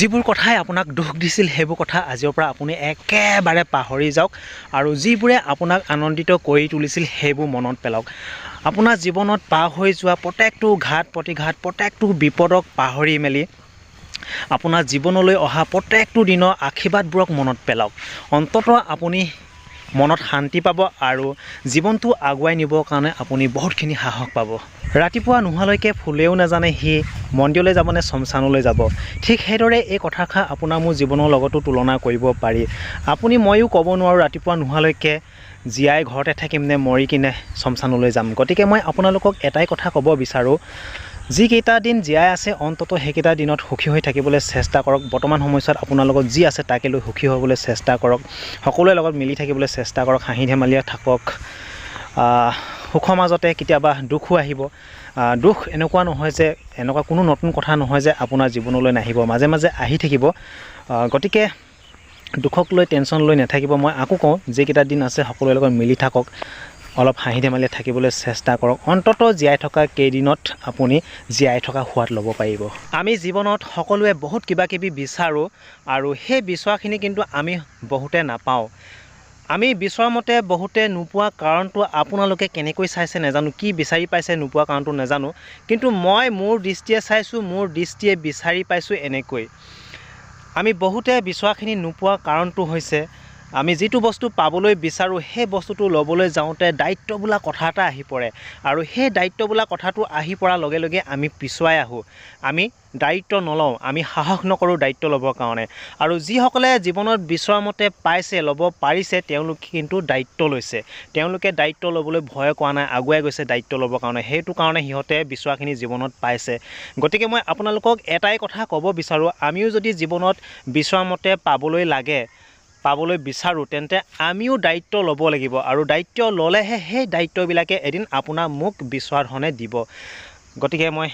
যিবোৰ কথাই আপোনাক দুখ দিছিল সেইবোৰ কথা আজিৰ পৰা আপুনি একেবাৰে পাহৰি যাওক আৰু যিবোৰে আপোনাক আনন্দিত কৰি তুলিছিল সেইবোৰ মনত পেলাওক। আপোনাৰ জীৱনত পাৰ হৈ যোৱা প্ৰত্যেকটো ঘাত প্ৰতিঘাত প্ৰত্যেকটো বিপদক পাহৰি মেলি আপোনাৰ জীৱনলৈ অহা প্ৰত্যেকটো দিনৰ আশীৰ্বাদবোৰক মনত পেলাওক। অন্ততঃ আপুনি মনত শান্তি পাব আৰু জীৱনটো আগুৱাই নিবৰ কাৰণে আপুনি বহুতখিনি সাহস পাব। ৰাতিপুৱা নোহোৱালৈকে ফুলেও নাজানে সি মন্দিৰলৈ যাব নে শ্মশানলৈ যাব। ঠিক সেইদৰে এই কথাষাৰ আপোনাৰ মোৰ জীৱনৰ লগতো তুলনা কৰিব পাৰি। আপুনি ময়ো ক'ব নোৱাৰোঁ ৰাতিপুৱা নোহোৱালৈকে জীয়াই ঘৰতে থাকিম নে মৰি কিনে শ্মশানলৈ যাম। গতিকে মই আপোনালোকক এটাই কথা ক'ব বিচাৰোঁ, যিকেইটা দিন জীয়াই আছে অন্ততঃ সেইকেইটা দিনত সুখী হৈ থাকিবলৈ চেষ্টা কৰক। বৰ্তমান সময়ছোৱাত আপোনাৰ লগত যি আছে তাকে লৈ সুখী হ'বলৈ চেষ্টা কৰক। সকলোৰে লগত মিলি থাকিবলৈ চেষ্টা কৰক, হাঁহি ধেমালিৰে থাকক। সুখৰ মাজতে কেতিয়াবা দুখো আহিব। দুখ এনেকুৱা নহয় যে এনেকুৱা কোনো নতুন কথা নহয় যে আপোনাৰ জীৱনলৈ নাহিব, মাজে মাজে আহি থাকিব। গতিকে দুখক লৈ টেনশ্যন লৈ নাথাকিব। মই আকৌ কওঁ, যিকেইটা দিন আছে সকলোৰে লগত মিলি থাকক, অলপ হাঁহি ধেমালিৰে থাকিবলৈ চেষ্টা কৰক। অন্ততঃ জীয়াই থকা কেইদিনত আপুনি জীয়াই থকা সোৱাদ ল'ব পাৰিব। আমি জীৱনত সকলোৱে বহুত কিবা কিবি বিচাৰোঁ আৰু সেই বিচৰাখিনি কিন্তু আমি বহুতে নাপাওঁ। আমি বিচৰা মতে বহুতে নোপোৱা কাৰণটো আপোনালোকে কেনেকৈ চাইছে নাজানো, কি বিচাৰি পাইছে নোপোৱা কাৰণটো নাজানো, কিন্তু মই মোৰ দৃষ্টিয়ে চাইছোঁ, মোৰ দৃষ্টিয়ে বিচাৰি পাইছোঁ এনেকৈ। আমি বহুতে বিচৰাখিনি নোপোৱা কাৰণটো হৈছে আমি যিটো বস্তু পাবলৈ বিচাৰোঁ সেই বস্তুটো ল'বলৈ যাওঁতে দায়িত্ব বোলা কথা এটা আহি পৰে আৰু সেই দায়িত্ব বোলা কথাটো আহি পৰাৰ লগে লগে আমি পিছুৱাই আহোঁ। আমি দায়িত্ব নলওঁ, আমি সাহস নকৰোঁ দায়িত্ব ল'বৰ কাৰণে। আৰু যিসকলে জীৱনত বিচৰা মতে পাইছে, ল'ব পাৰিছে, তেওঁলোকে কিন্তু দায়িত্ব লৈছে। তেওঁলোকে দায়িত্ব ল'বলৈ ভয় কৰা নাই, আগুৱাই গৈছে দায়িত্ব ল'বৰ কাৰণে। সেইটো কাৰণে সিহঁতে বিচৰাখিনি জীৱনত পাইছে। গতিকে মই আপোনালোকক এটাই কথা ক'ব বিচাৰোঁ, আমিও যদি জীৱনত বিচৰা মতে পাবলৈ বিচাৰোঁ তেন্তে আমিও দায়িত্ব ল'ব লাগিব আৰু দায়িত্ব ল'লেহে সেই দায়িত্ববিলাকে এদিন আপোনাৰ মোক বিচৰা ধৰণে দিব। গতিকে মই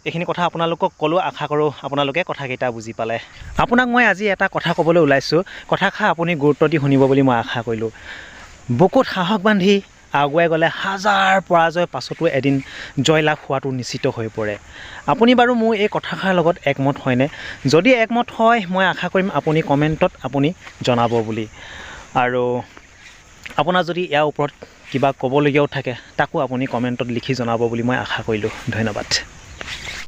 এইখিনি কথা আপোনালোকক ক'লোঁ, আশা কৰোঁ আপোনালোকে কথাকেইটা বুজি পালে। আপোনাক মই আজি এটা কথা ক'বলৈ ওলাইছোঁ, কথাষাৰ আপুনি গুৰুত্ব দি শুনিব বুলি মই আশা কৰিলোঁ। বুকুত সাহস বান্ধি আগুৱাই গ'লে হাজাৰ পৰাজয়ৰ পাছতো এদিন জয়লাভ হোৱাটো নিশ্চিত হৈ পৰে। আপুনি বাৰু মোৰ এই কথাষাৰ লগত একমত হয়নে? যদি একমত হয় মই আশা কৰিম আপুনি কমেণ্টত আপুনি জনাব বুলি। আৰু আপোনাৰ যদি ইয়াৰ ওপৰত কিবা ক'বলগীয়াও থাকে তাকো আপুনি কমেণ্টত লিখি জনাব বুলি মই আশা কৰিলোঁ। ধন্যবাদ।